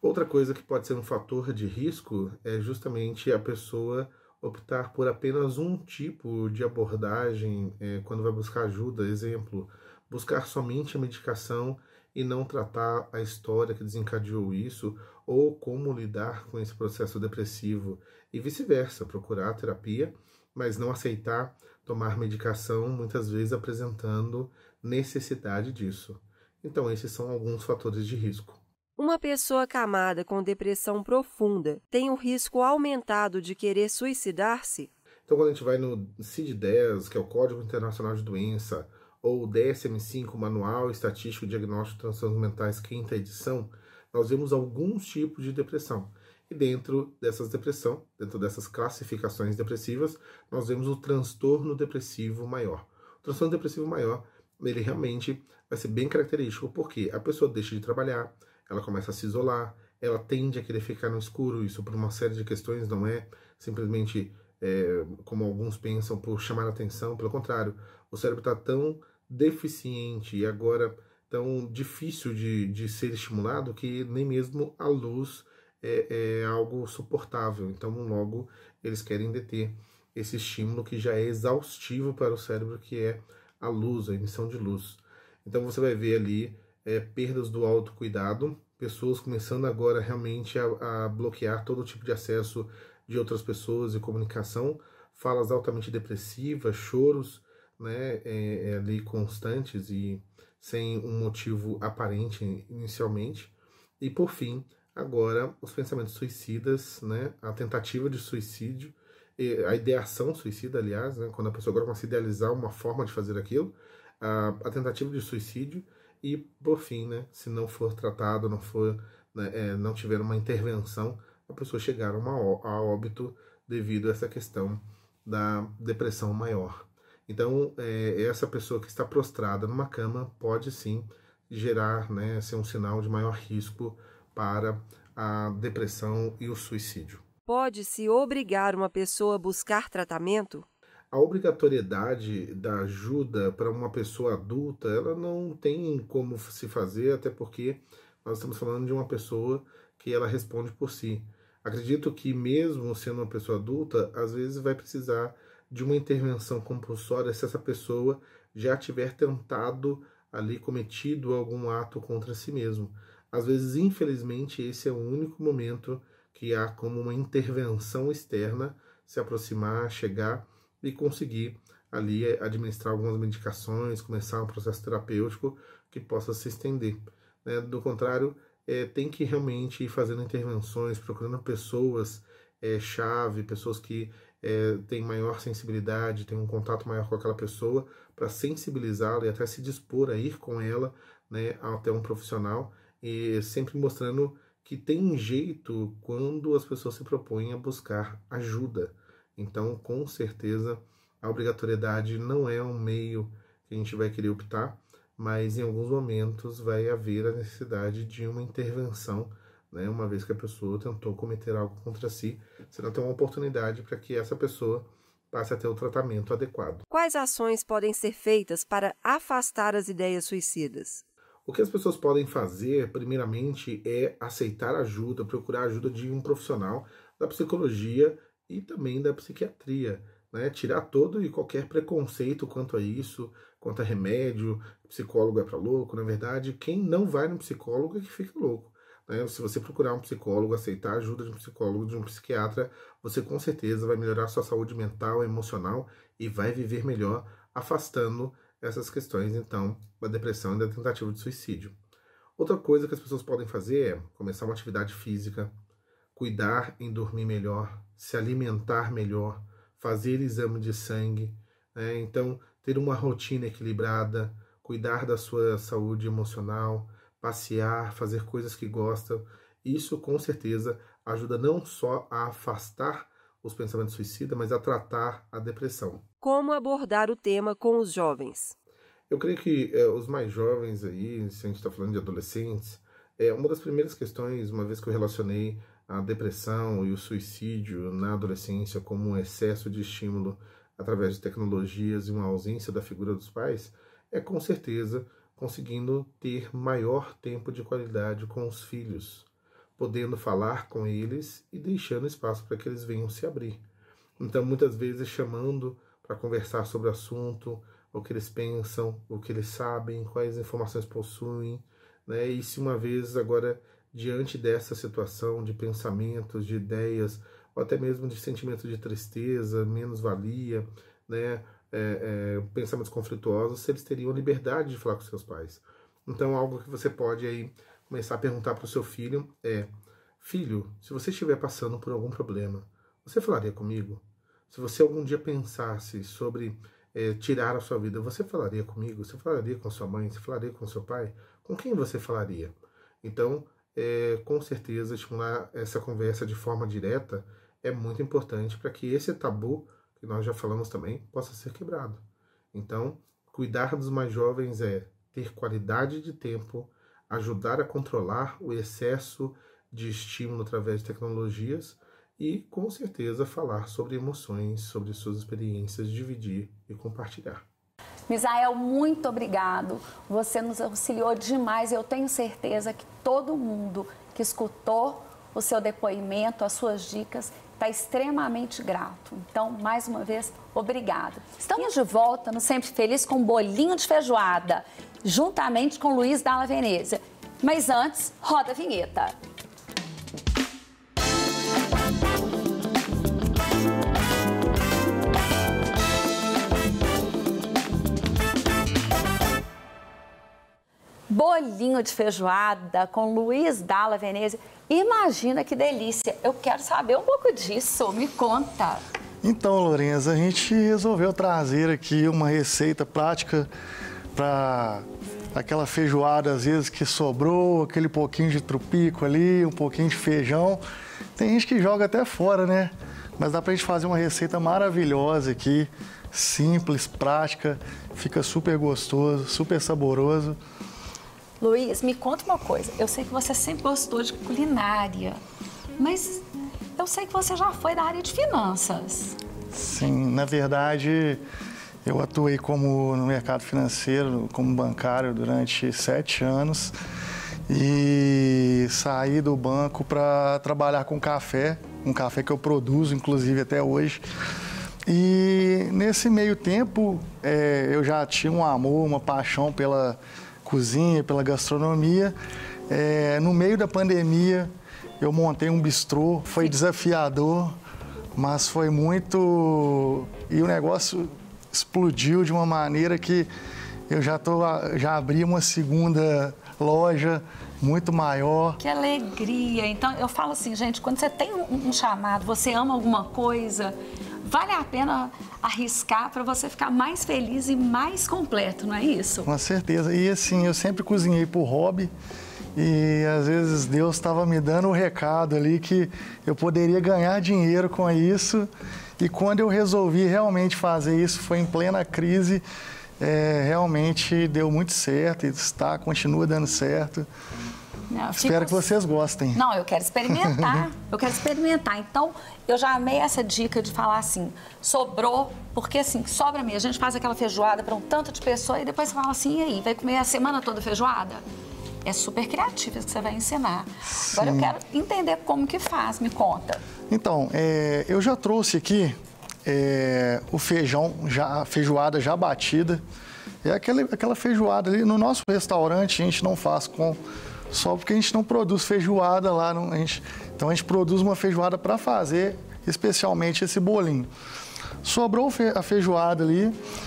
Outra coisa que pode ser um fator de risco é justamente a pessoa optar por apenas um tipo de abordagem quando vai buscar ajuda. Exemplo, buscar somente a medicação e não tratar a história que desencadeou isso ou como lidar com esse processo depressivo e vice-versa, procurar terapia, mas não aceitar tomar medicação, muitas vezes apresentando necessidade disso. Então, esses são alguns fatores de risco. Uma pessoa acamada com depressão profunda tem o risco aumentado de querer suicidar-se? Então, quando a gente vai no CID-10, que é o Código Internacional de Doença, ou o DSM-5, Manual Estatístico e Diagnóstico de Transtornos Mentais, 5ª edição, nós vemos alguns tipos de depressão. E dentro dessas classificações depressivas, nós vemos o transtorno depressivo maior. O transtorno depressivo maior, ele realmente vai ser bem característico, porque a pessoa deixa de trabalhar, ela começa a se isolar, ela tende a querer ficar no escuro, isso por uma série de questões, não é simplesmente como alguns pensam, por chamar a atenção. Pelo contrário, o cérebro está tão deficiente e agora tão difícil de ser estimulado que nem mesmo a luz é algo suportável. Então, logo, eles querem deter esse estímulo que já é exaustivo para o cérebro, que é a luz, a emissão de luz. Então, você vai ver ali perdas do autocuidado, pessoas começando agora realmente a bloquear todo tipo de acesso de outras pessoas e comunicação, falas altamente depressivas, choros, né, ali constantes e sem um motivo aparente inicialmente. E por fim, agora os pensamentos suicidas, né, a tentativa de suicídio, a ideação suicida, aliás, né, quando a pessoa agora começa a idealizar uma forma de fazer aquilo, a tentativa de suicídio e por fim, né, se não for tratado, não tiver uma intervenção, a pessoa chegar a óbito devido a essa questão da depressão maior. Então, essa pessoa que está prostrada numa cama pode sim gerar, né, ser um sinal de maior risco para a depressão e o suicídio. Pode-se obrigar uma pessoa a buscar tratamento? A obrigatoriedade da ajuda para uma pessoa adulta, ela não tem como se fazer, até porque nós estamos falando de uma pessoa que ela responde por si. Acredito que mesmo sendo uma pessoa adulta, às vezes vai precisar de uma intervenção compulsória se essa pessoa já tiver tentado ali, cometido algum ato contra si mesmo. Às vezes, infelizmente, esse é o único momento que há como uma intervenção externa se aproximar, chegar e conseguir ali administrar algumas medicações, começar um processo terapêutico que possa se estender. Do contrário, tem que realmente ir fazendo intervenções, procurando pessoas chave, pessoas que têm maior sensibilidade, têm um contato maior com aquela pessoa, para sensibilizá-la e até se dispor a ir com ela, né, até um profissional, e sempre mostrando que tem um jeito quando as pessoas se propõem a buscar ajuda. Então, com certeza, a obrigatoriedade não é um meio que a gente vai querer optar, mas em alguns momentos vai haver a necessidade de uma intervenção, né, uma vez que a pessoa tentou cometer algo contra si, você não tem uma oportunidade para que essa pessoa passe a ter o tratamento adequado. Quais ações podem ser feitas para afastar as ideias suicidas? O que as pessoas podem fazer, primeiramente, é aceitar ajuda, procurar ajuda de um profissional da psicologia e também da psiquiatria, né? Tirar todo e qualquer preconceito quanto a isso, quanto a remédio, psicólogo é para louco. Na verdade, quem não vai no psicólogo é que fica louco, né? Se você procurar um psicólogo, aceitar a ajuda de um psicólogo, de um psiquiatra, você com certeza vai melhorar a sua saúde mental, emocional e vai viver melhor, afastando essas questões, então, da depressão e da tentativa de suicídio. Outra coisa que as pessoas podem fazer é começar uma atividade física, cuidar em dormir melhor, se alimentar melhor, fazer exame de sangue, né? Então, ter uma rotina equilibrada, cuidar da sua saúde emocional, passear, fazer coisas que gosta. Isso, com certeza, ajuda não só a afastar os pensamentos suicidas, mas a tratar a depressão. Como abordar o tema com os jovens? Eu creio que os mais jovens aí, se a gente está falando de adolescentes, uma das primeiras questões, uma vez que eu relacionei a depressão e o suicídio na adolescência como um excesso de estímulo através de tecnologias e uma ausência da figura dos pais, é com certeza conseguindo ter maior tempo de qualidade com os filhos, podendo falar com eles e deixando espaço para que eles venham se abrir. Então, muitas vezes chamando para conversar sobre o assunto, o que eles pensam, o que eles sabem, quais informações possuem, né? E se uma vez agora, diante dessa situação de pensamentos, de ideias, ou até mesmo de sentimento de tristeza, menos-valia, né? pensamentos conflituosos, se eles teriam liberdade de falar com seus pais. Então, algo que você pode aí começar a perguntar para o seu filho é: filho, se você estiver passando por algum problema, você falaria comigo? Se você algum dia pensasse sobre tirar a sua vida, você falaria comigo? Você falaria com sua mãe? Você falaria com seu pai? Com quem você falaria? Então, com certeza, estimular essa conversa de forma direta é muito importante para que esse tabu, que nós já falamos também, possa ser quebrado. Então, cuidar dos mais jovens é ter qualidade de tempo, ajudar a controlar o excesso de estímulo através de tecnologias e, com certeza, falar sobre emoções, sobre suas experiências, dividir e compartilhar. Misael, muito obrigado. Você nos auxiliou demais. Eu tenho certeza que todo mundo que escutou o seu depoimento, as suas dicas, está extremamente grato. Então, mais uma vez, obrigada. Estamos de volta no Sempre Feliz com um bolinho de feijoada, juntamente com Luiz Dalla Venezia. Mas antes, roda a vinheta. Bolinho de feijoada com Luiz Dalla Venezia. Imagina que delícia. Eu quero saber um pouco disso. Me conta. Então, Lorenza, a gente resolveu trazer aqui uma receita prática para aquela feijoada, às vezes, que sobrou, aquele pouquinho de trupico ali, um pouquinho de feijão. Tem gente que joga até fora, né? Mas dá pra gente fazer uma receita maravilhosa aqui, simples, prática, fica super gostoso, super saboroso. Luiz, me conta uma coisa. Eu sei que você sempre gostou de culinária, mas eu sei que você já foi da área de finanças. Sim, na verdade, eu atuei no mercado financeiro, como bancário durante 7 anos e saí do banco para trabalhar com café, um café que eu produzo, inclusive, até hoje. E nesse meio tempo, eu já tinha um amor, uma paixão pela cozinha, pela gastronomia. No meio da pandemia, eu montei um bistrô, foi desafiador, mas foi muito... E o negócio explodiu de uma maneira que eu já abri uma segunda loja muito maior. Que alegria! Então, eu falo assim, gente, quando você tem um chamado, você ama alguma coisa, vale a pena arriscar para você ficar mais feliz e mais completo, não é isso? Com certeza. E assim, eu sempre cozinhei por hobby e às vezes Deus estava me dando um recado ali que eu poderia ganhar dinheiro com isso. E quando eu resolvi realmente fazer isso, foi em plena crise, realmente deu muito certo e continua dando certo. Não, espero que vocês gostem. Não, eu quero experimentar. Eu quero experimentar. Então, eu já amei essa dica de falar assim, sobrou, porque assim, sobra mesmo. A gente faz aquela feijoada para um tanto de pessoa e depois você fala assim, e aí, vai comer a semana toda feijoada? É super criativo isso que você vai ensinar. Sim. Agora eu quero entender como que faz, me conta. Então, eu já trouxe aqui o feijão, a feijoada já batida. É aquela feijoada ali, no nosso restaurante a gente não faz só porque a gente não produz feijoada lá. Então a gente produz uma feijoada para fazer especialmente esse bolinho. Sobrou a feijoada ali,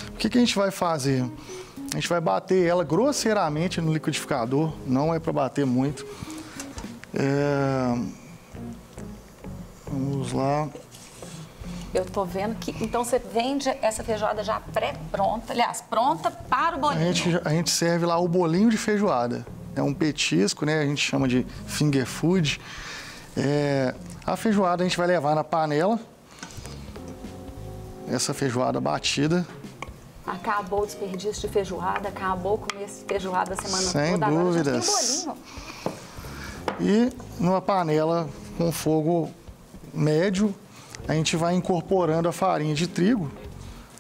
o que a gente vai fazer? A gente vai bater ela grosseiramente no liquidificador, não é para bater muito. Vamos lá. Eu tô vendo que, então você vende essa feijoada já pré-pronta, aliás, pronta para o bolinho. A gente serve lá o bolinho de feijoada. É um petisco, né? A gente chama de finger food. A feijoada a gente vai levar na panela. Essa feijoada batida. Acabou o desperdício de feijoada, acabou comer feijoada a semana toda. Sem dúvidas. Agora já tem bolinho. E numa panela com fogo médio, a gente vai incorporando a farinha de trigo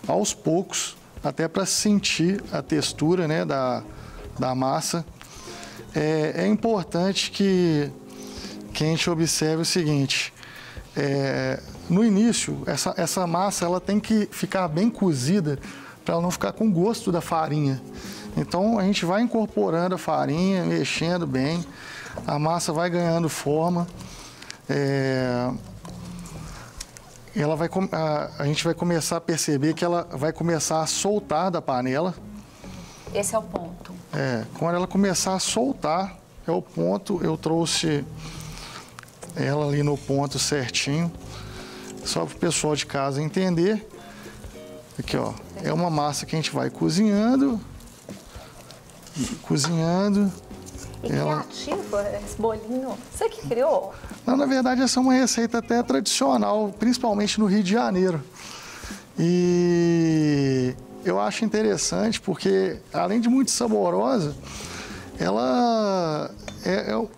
aos poucos, até para sentir a textura, né, da massa. É importante que a gente observe o seguinte, no início, essa massa ela tem que ficar bem cozida para ela não ficar com gosto da farinha. Então, a gente vai incorporando a farinha, mexendo bem, a massa vai ganhando forma. a gente vai começar a perceber que ela vai começar a soltar da panela. Esse é o ponto. Quando ela começar a soltar, é o ponto. Eu trouxe ela ali no ponto certinho, só para o pessoal de casa entender. Aqui, ó, é uma massa que a gente vai cozinhando. E criativo esse bolinho. Você que criou? Não, na verdade, essa é uma receita até tradicional, principalmente no Rio de Janeiro. E eu acho interessante porque, além de muito saborosa, ela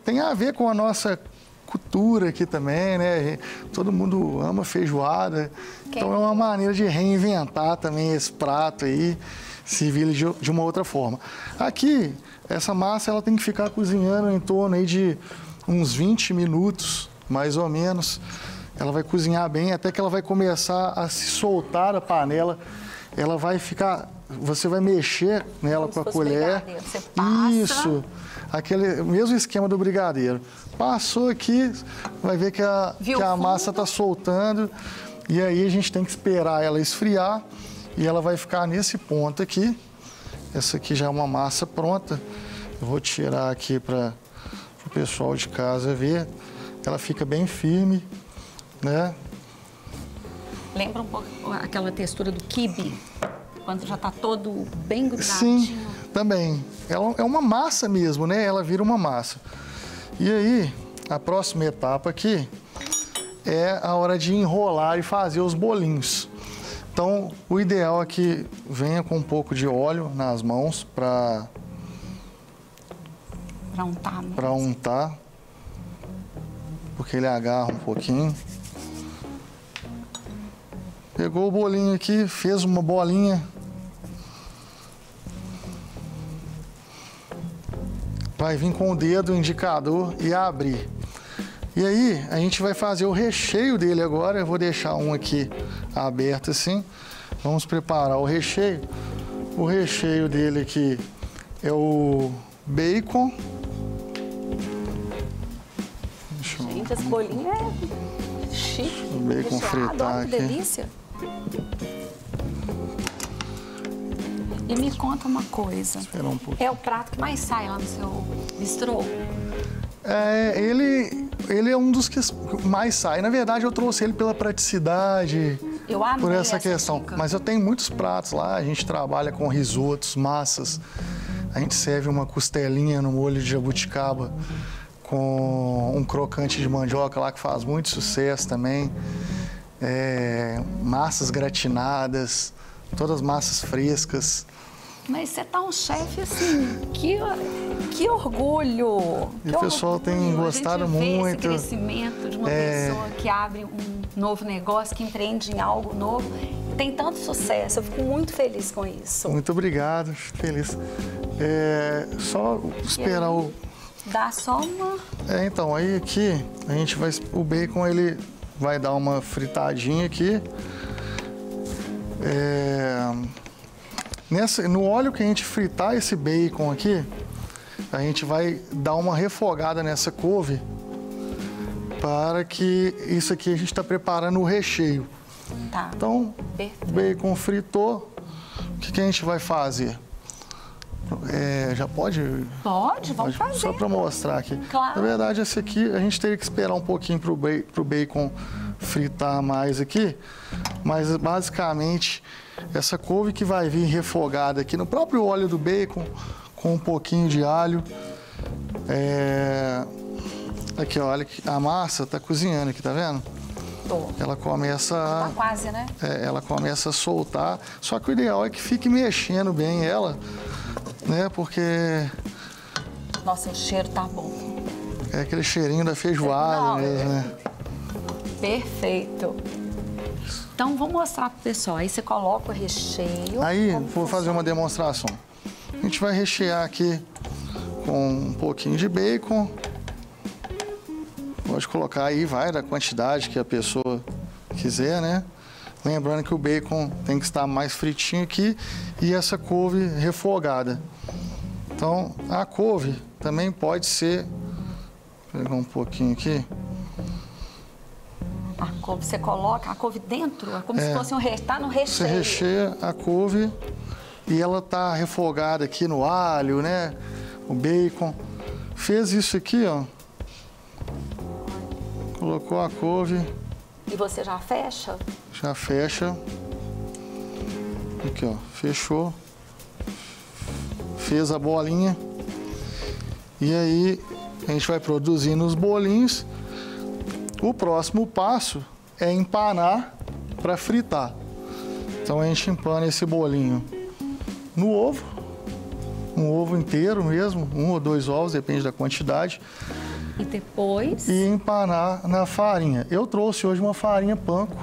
tem a ver com a nossa cultura aqui também, né? Todo mundo ama feijoada. Então é uma maneira de reinventar também esse prato aí, servir ele de uma outra forma. Aqui, essa massa ela tem que ficar cozinhando em torno aí de uns 20 minutos, mais ou menos. Ela vai cozinhar bem até que ela vai começar a se soltar da panela. Ela vai ficar... Você vai mexer nela com a colher. Você passa. Isso. Aquele mesmo esquema do brigadeiro. Passou aqui, vai ver que a massa está soltando. E aí a gente tem que esperar ela esfriar. E ela vai ficar nesse ponto aqui. Essa aqui já é uma massa pronta. Eu vou tirar aqui para o pessoal de casa ver. Ela fica bem firme, né? Lembra um pouco aquela textura do quibe, quando já está todo bem grudadinho. Sim, também. Ela é uma massa mesmo, né? Ela vira uma massa. E aí, a próxima etapa aqui é a hora de enrolar e fazer os bolinhos. Então, o ideal é que venha com um pouco de óleo nas mãos para untar, porque ele agarra um pouquinho. Pegou o bolinho aqui, fez uma bolinha. Vai vir com o dedo indicador e abrir. E aí, a gente vai fazer o recheio dele agora. Eu vou deixar um aqui aberto assim. Vamos preparar o recheio. O recheio dele aqui é o bacon. Gente, esse bolinho é chique. O bacon fritar aqui. Que delícia. E me conta uma coisa. Espera um pouquinho. É o prato que mais sai lá no seu bistrô? Ele é um dos que mais sai. Na verdade, eu trouxe ele pela praticidade, Eu amei por essa questão. dica. Mas eu tenho muitos pratos lá. A gente trabalha com risotos, massas. A gente serve uma costelinha no molho de jabuticaba com um crocante de mandioca lá que faz muito sucesso também. Massas gratinadas, todas massas frescas. Mas você tá um chefe assim, que orgulho! E o pessoal tem gostado muito. A gente vê esse crescimento de uma pessoa que abre um novo negócio, que empreende em algo novo. Tem tanto sucesso, eu fico muito feliz com isso. Muito obrigado, fico feliz. Só esperar o... Dá só uma... Então, aí aqui, a gente vai... O bacon, ele vai dar uma fritadinha aqui. No óleo que a gente fritar esse bacon aqui, a gente vai dar uma refogada nessa couve para que isso aqui a gente está preparando o recheio. Tá. Então, Perfeito. o bacon fritou, o que a gente vai fazer? Já pode? Pode, vamos fazer. Só para mostrar aqui. Claro. Na verdade, esse aqui a gente teria que esperar um pouquinho para o bacon fritar mais aqui, mas basicamente essa couve que vai vir refogada aqui no próprio óleo do bacon, com um pouquinho de alho. Aqui, olha, a massa tá cozinhando aqui, tá vendo? Tô. Ela começa Tá quase, né? ela começa a soltar, só que o ideal é que fique mexendo bem ela, né? Porque Nossa, o cheiro tá bom. é aquele cheirinho da feijoada mesmo, né? Perfeito. Então, vou mostrar pro pessoal. Aí você coloca o recheio. Aí, como vou fazer uma demonstração. A gente vai rechear aqui com um pouquinho de bacon. Pode colocar aí, vai da quantidade que a pessoa quiser, né? Lembrando que o bacon tem que estar mais fritinho aqui e essa couve refogada. Então, a couve também pode ser... Vou pegar um pouquinho aqui. A couve? Você coloca a couve dentro? É como se fosse tá no recheio. Você recheia a couve e ela tá refogada aqui no alho, né? O bacon. Fez isso aqui, ó. Colocou a couve. E você já fecha? Já fecha. Aqui, ó. Fechou. Fez a bolinha. E aí a gente vai produzindo os bolinhos. O próximo passo é empanar para fritar. Então a gente empana esse bolinho no ovo, um ovo inteiro mesmo, 1 ou 2 ovos, depende da quantidade. E depois? E empanar na farinha. Eu trouxe hoje uma farinha panko,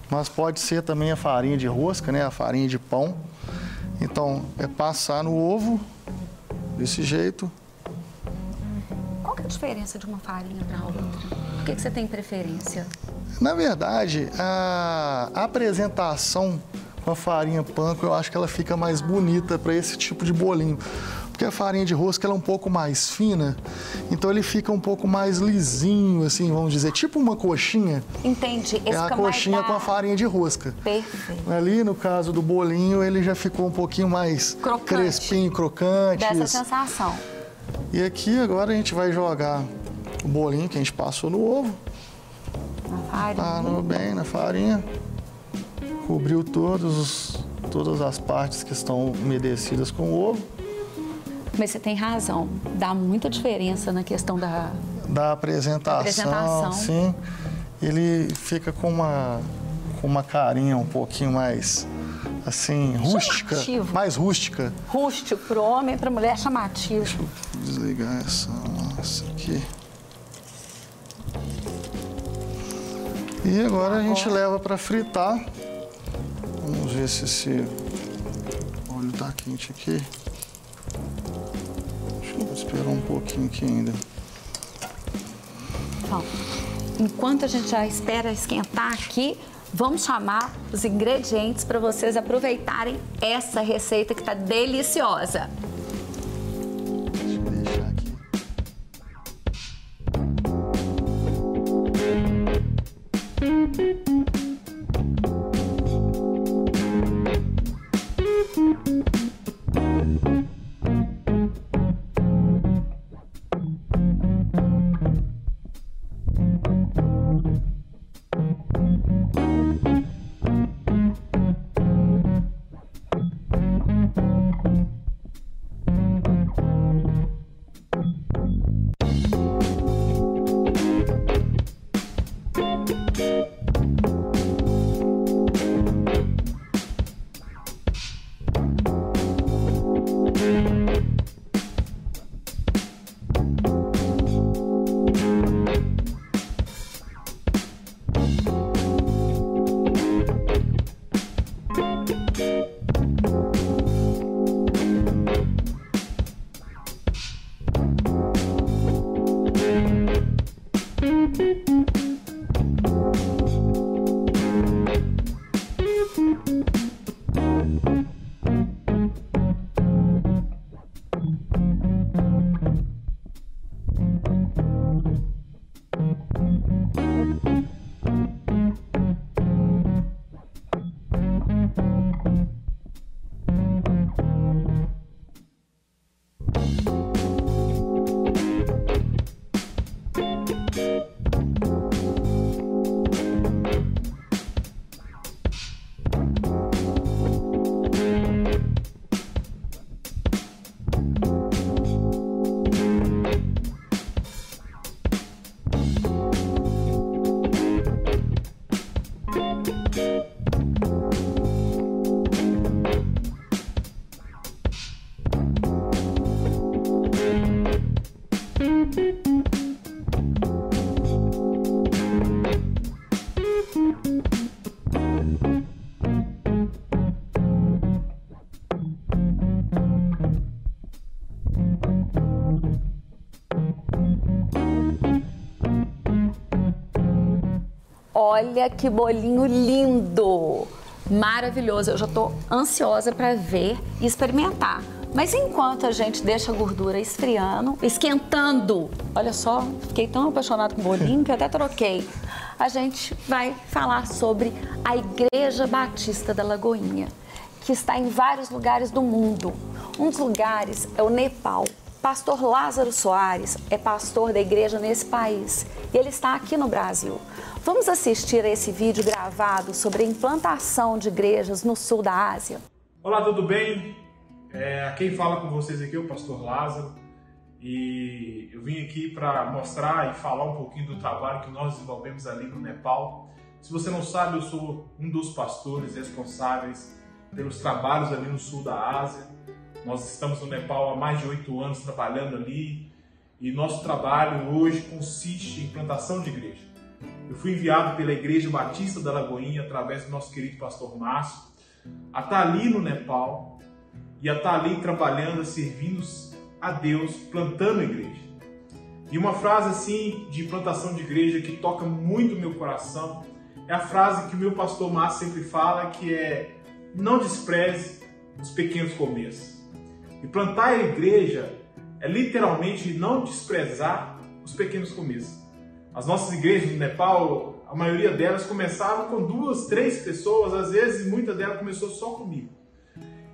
mas pode ser também a farinha de rosca, né? A farinha de pão. Então é passar no ovo desse jeito. Qual que é a diferença de uma farinha para outra? Por que você tem preferência? Na verdade, a apresentação com a farinha panko, eu acho que ela fica mais bonita para esse tipo de bolinho. Porque a farinha de rosca ela é um pouco mais fina, então ele fica um pouco mais lisinho, assim, vamos dizer, tipo uma coxinha. Entendi. É a coxinha com a farinha de rosca. Perfeito. Ali, no caso do bolinho, ele já ficou um pouquinho mais crespinho, crocante. Dessa sensação. E aqui agora a gente vai jogar o bolinho que a gente passou no ovo. Na farinha. Panou bem na farinha. Cobriu todas as partes que estão umedecidas com o ovo. Mas você tem razão. Dá muita diferença na questão da apresentação. Sim. Ele fica com uma carinha um pouquinho mais, assim, rústica. Chamativo. Mais rústica. Rústico para o homem e para a mulher, chamativo. Deixa eu desligar essa massa aqui. E agora a gente leva para fritar. Vamos ver se esse óleo tá quente aqui. Acho que vou esperar um pouquinho aqui ainda. Bom, enquanto a gente já espera esquentar aqui, vamos chamar os ingredientes para vocês aproveitarem essa receita que está deliciosa. Deixa eu deixar aqui. Olha que bolinho lindo! Maravilhoso! Eu já estou ansiosa para ver e experimentar. Mas enquanto a gente deixa a gordura esfriando, esquentando, olha só, fiquei tão apaixonada com o bolinho que eu até troquei. A gente vai falar sobre a Igreja Batista da Lagoinha, que está em vários lugares do mundo. Um dos lugares é o Nepal. Pastor Lázaro Soares é pastor da igreja nesse país e ele está aqui no Brasil. Vamos assistir a esse vídeo gravado sobre a implantação de igrejas no sul da Ásia. Olá, tudo bem? Quem fala com vocês aqui é o pastor Lázaro e eu vim aqui para mostrar e falar um pouquinho do trabalho que nós desenvolvemos ali no Nepal. Se você não sabe, eu sou um dos pastores responsáveis pelos trabalhos ali no sul da Ásia. Nós estamos no Nepal há mais de 8 anos trabalhando ali e nosso trabalho hoje consiste em plantação de igreja. Eu fui enviado pela Igreja Batista da Lagoinha, através do nosso querido pastor Márcio, a estar ali no Nepal e a estar ali trabalhando, servindo a Deus, plantando a igreja. E uma frase assim de plantação de igreja que toca muito o meu coração é a frase que o meu pastor Márcio sempre fala, que é: não despreze os pequenos começos. E plantar a igreja é literalmente não desprezar os pequenos começos. As nossas igrejas no Nepal, a maioria delas começavam com 2, 3 pessoas, às vezes muitas delas começou só comigo.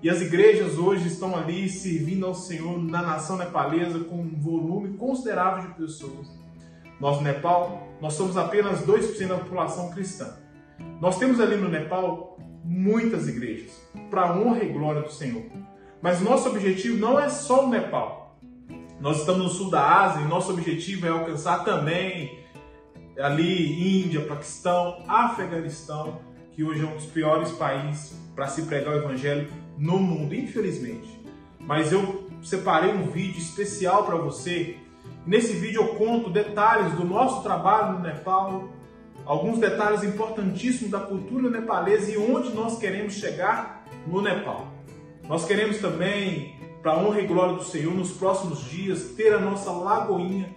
E as igrejas hoje estão ali servindo ao Senhor na nação nepalesa com um volume considerável de pessoas. Nós no Nepal, nós somos apenas 2% da população cristã. Nós temos ali no Nepal muitas igrejas, para a honra e glória do Senhor. Mas o nosso objetivo não é só o Nepal. Nós estamos no sul da Ásia e nosso objetivo é alcançar também ali Índia, Paquistão, Afeganistão, que hoje é um dos piores países para se pregar o evangelho no mundo, infelizmente. Mas eu separei um vídeo especial para você. Nesse vídeo eu conto detalhes do nosso trabalho no Nepal, alguns detalhes importantíssimos da cultura nepalesa e onde nós queremos chegar no Nepal. Nós queremos também, para a honra e glória do Senhor, nos próximos dias, ter a nossa lagoinha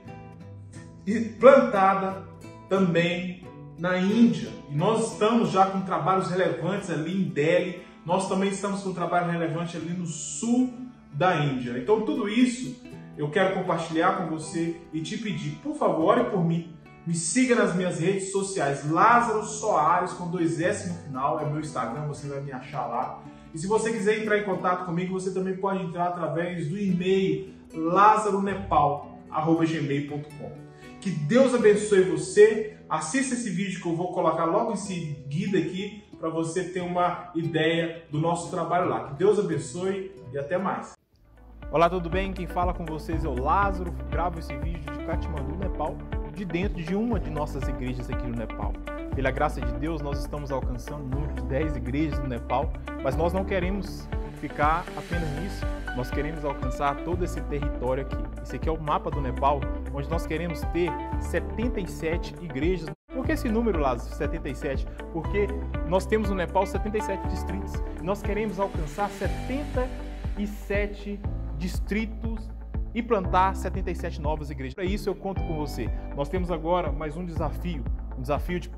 plantada também na Índia. E nós estamos já com trabalhos relevantes ali em Delhi, nós também estamos com um trabalho relevante ali no sul da Índia. Então tudo isso eu quero compartilhar com você e te pedir, por favor, ore por mim, me siga nas minhas redes sociais, Lázaro Soares com 2 S no final, é meu Instagram, você vai me achar lá. E se você quiser entrar em contato comigo, você também pode entrar através do e-mail lazaronepal@gmail.com. Que Deus abençoe você. Assista esse vídeo que eu vou colocar logo em seguida aqui para você ter uma ideia do nosso trabalho lá. Que Deus abençoe e até mais. Olá, tudo bem? Quem fala com vocês é o Lázaro. Gravo esse vídeo de Katmandu, Nepal, de dentro de uma de nossas igrejas aqui no Nepal. Pela graça de Deus, nós estamos alcançando o número de 10 igrejas no Nepal, mas nós não queremos ficar apenas nisso, nós queremos alcançar todo esse território aqui. Esse aqui é o mapa do Nepal, onde nós queremos ter 77 igrejas. Por que esse número, Lázaro, 77? Porque nós temos no Nepal 77 distritos e nós queremos alcançar 77 distritos e plantar 77 novas igrejas. Para isso eu conto com você. Nós temos agora mais um desafio de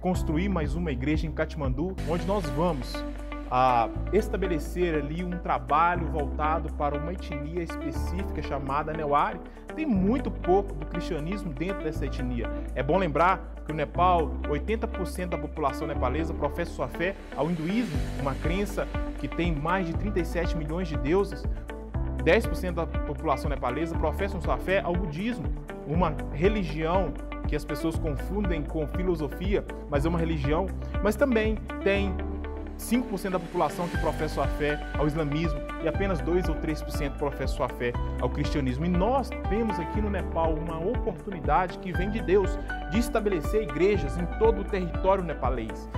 construir mais uma igreja em Katmandu, onde nós vamos estabelecer ali um trabalho voltado para uma etnia específica chamada Newari. Tem muito pouco do cristianismo dentro dessa etnia. É bom lembrar que o Nepal, 80% da população nepalesa professa sua fé ao hinduísmo, uma crença que tem mais de 37 milhões de deuses. 10% da população nepalesa professam sua fé ao budismo, uma religião que as pessoas confundem com filosofia, mas é uma religião. Mas também tem 5% da população que professa sua fé ao islamismo e apenas 2 ou 3% professa sua fé ao cristianismo. E nós temos aqui no Nepal uma oportunidade que vem de Deus de estabelecer igrejas em todo o território nepalês,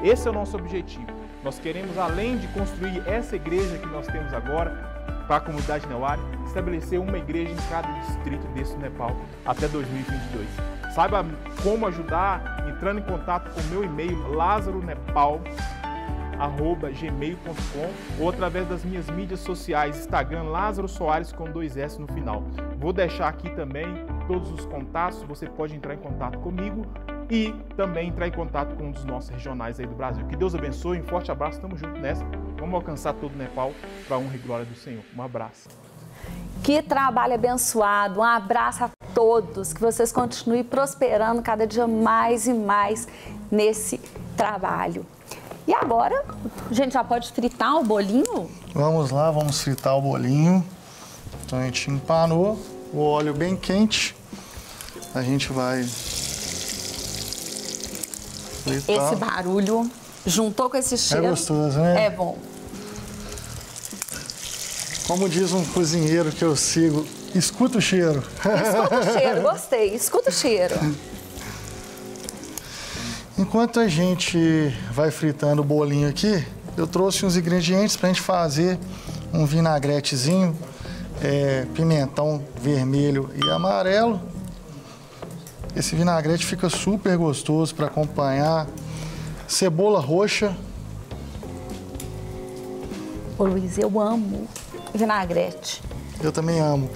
Esse é o nosso objetivo. Nós queremos, além de construir essa igreja que nós temos agora, para a comunidade Newari, estabelecer uma igreja em cada distrito desse Nepal até 2022. Saiba como ajudar entrando em contato com o meu e-mail lazaronepal@gmail.com ou através das minhas mídias sociais, Instagram Lázaro Soares com 2 S no final. Vou deixar aqui também todos os contatos, você pode entrar em contato comigo e também entrar em contato com um dos nossos regionais aí do Brasil. Que Deus abençoe, um forte abraço, estamos juntos nessa. Vamos alcançar todo o Nepal para a honra e glória do Senhor. Um abraço. Que trabalho abençoado, um abraço a todos, que vocês continuem prosperando cada dia mais e mais nesse trabalho. E agora, a gente já pode fritar o bolinho? Vamos lá, vamos fritar o bolinho. Então a gente empanou, o óleo bem quente, a gente vai fritar. Esse barulho juntou com esse cheiro. É gostoso, né? É bom. Como diz um cozinheiro que eu sigo, escuta o cheiro. Escuta o cheiro, gostei. Escuta o cheiro. Enquanto a gente vai fritando o bolinho aqui, eu trouxe uns ingredientes para a gente fazer um vinagretezinho, pimentão vermelho e amarelo. Esse vinagrete fica super gostoso para acompanhar. Cebola roxa. Ô Luiz, eu amo vinagrete. Eu também amo.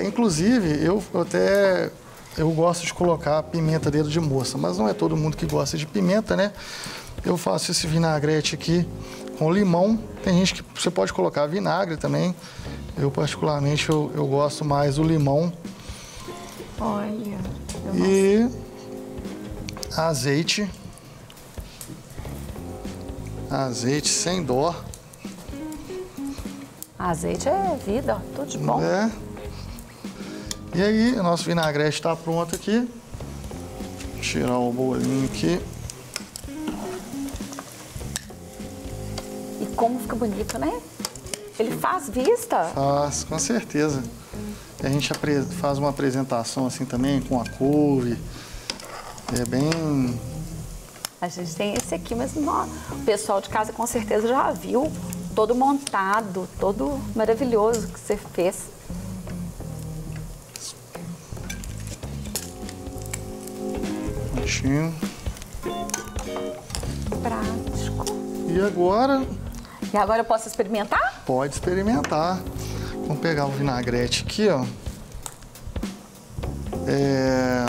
Inclusive, eu gosto de colocar pimenta dedo de moça, mas não é todo mundo que gosta de pimenta, né? Eu faço esse vinagrete aqui com limão. Tem gente que você pode colocar vinagre também. Eu, particularmente, eu gosto mais do limão. Olha. E azeite. Azeite sem dó. Azeite é vida, ó, tudo de bom. E aí, o nosso vinagrete está pronto aqui. Vou tirar o bolinho aqui. E como fica bonito, né? Ele faz vista. Faz, com certeza. E a gente faz uma apresentação assim também, com a couve. É bem... A gente tem esse aqui, mas o pessoal de casa com certeza já viu. Todo montado, todo maravilhoso que você fez. Prontinho. Prático. E agora? E agora eu posso experimentar? Pode experimentar. Vamos pegar o vinagrete aqui, ó. Como é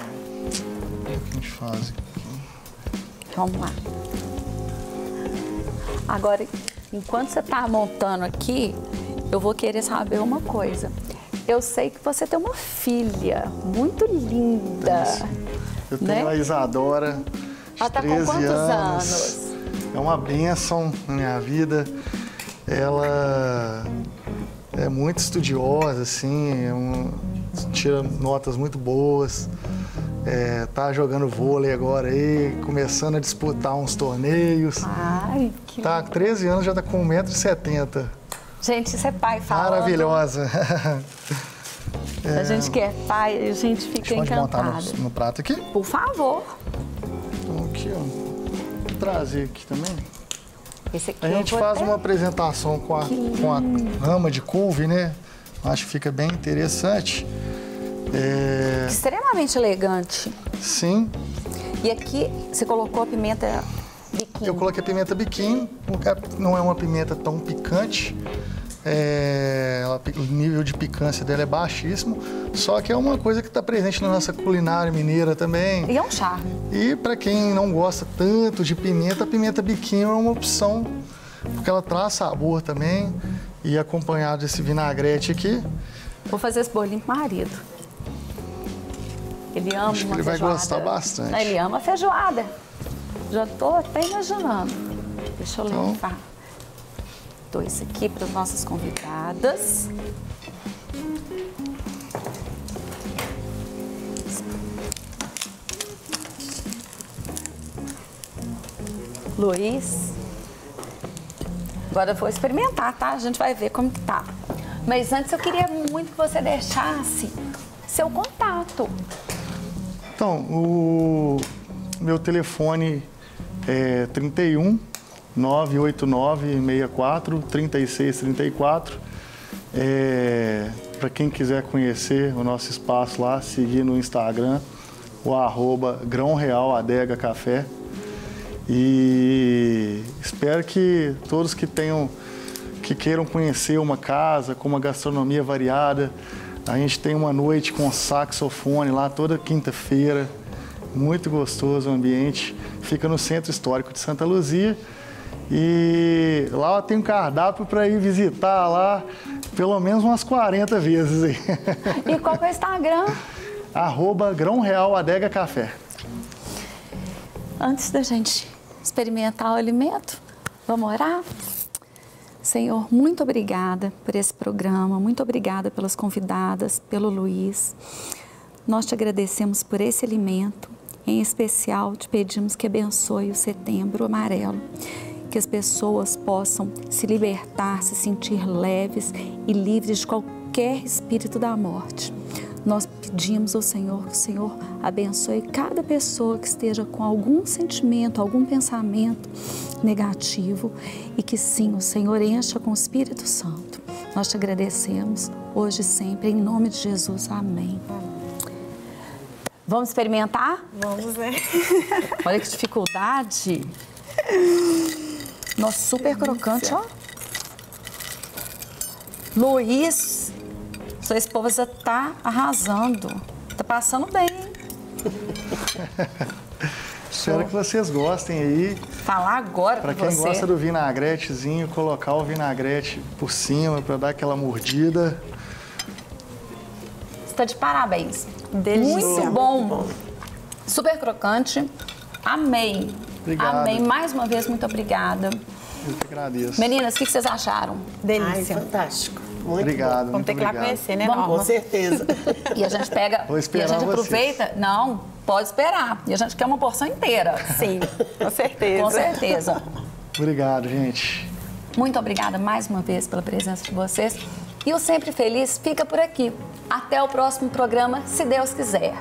que a gente faz aqui? Vamos lá. Agora, enquanto você está montando aqui, eu vou querer saber uma coisa. Eu sei que você tem uma filha muito linda. Eu tenho a Isadora, de Ela tá 13 com quantos anos? É uma bênção na minha vida. Ela é muito estudiosa, assim, tira notas muito boas. Tá jogando vôlei agora aí, começando a disputar uns torneios. Ai, que Tá com 13 anos, já tá com 1,70 m. Gente, isso é pai falando. Maravilhosa. A gente que é pai, a gente fica encantada. Pode montar no prato aqui? Por favor. Então aqui, ó. Vou trazer aqui também. Esse aqui A gente faz uma apresentação com a rama de couve, né? Acho que fica bem interessante. Extremamente elegante. Sim. E aqui você colocou a pimenta biquinho. Eu coloquei a pimenta biquinho, não é uma pimenta tão picante. O nível de picância dela é baixíssimo, só que é uma coisa que está presente na nossa culinária mineira também. E é um charme. E para quem não gosta tanto de pimenta, a pimenta biquinho é uma opção, porque ela traz sabor também. E acompanhado desse vinagrete aqui. Vou fazer esse bolinho com o marido. Ele ama Acho que uma ele vai feijoada. gostar bastante. Ele ama feijoada. Já tô até imaginando. Deixa eu levar. Dou esse aqui para as nossas convidadas. Luiz. Agora eu vou experimentar, tá? A gente vai ver como que tá. Mas antes eu queria muito que você deixasse seu contato. Então, o meu telefone é 31 989 64 3634. Para quem quiser conhecer o nosso espaço lá, seguir no Instagram, o @grãorealadegacafé. E espero que todos que queiram conhecer uma casa com uma gastronomia variada. A gente tem uma noite com saxofone lá toda quinta-feira. muito gostoso o ambiente. Fica no Centro Histórico de Santa Luzia. E lá tem um cardápio para ir visitar lá pelo menos umas 40 vezes aí. E qual que é o Instagram? @grãorealadegacafé. Antes da gente experimentar o alimento, vamos orar? Senhor, muito obrigada por esse programa, muito obrigada pelas convidadas, pelo Luiz. Nós te agradecemos por esse alimento, em especial te pedimos que abençoe o Setembro Amarelo, que as pessoas possam se libertar, se sentir leves e livres de qualquer espírito da morte. Nós pedimos ao Senhor que o Senhor abençoe cada pessoa que esteja com algum sentimento, algum pensamento negativo e que sim, o Senhor encha com o Espírito Santo. Nós te agradecemos hoje e sempre, em nome de Jesus. Amém. Vamos experimentar? Vamos, né? Olha que dificuldade. Nossa, super crocante, ó. Luiz, sua esposa tá arrasando. Tá passando bem. Espero que vocês gostem aí. Falar agora para pra quem você. gosta do vinagretezinho, colocar o vinagrete por cima para dar aquela mordida. Você tá de parabéns. Delícia. Muito bom. Super crocante. Amei. Obrigado. Amei. Mais uma vez, muito obrigada. Eu que agradeço. Meninas, o que vocês acharam? Ai, Delícia. fantástico. Muito Obrigado. Vamos ter que ir lá conhecer, né, Vamos, Norma? bom. Com certeza. E a gente pega. Vou esperar e a gente vocês. aproveita. Não, pode esperar. E a gente quer uma porção inteira. Sim, com certeza. Com certeza. Obrigado, gente. Muito obrigada mais uma vez pela presença de vocês. E o Sempre Feliz fica por aqui. Até o próximo programa, se Deus quiser.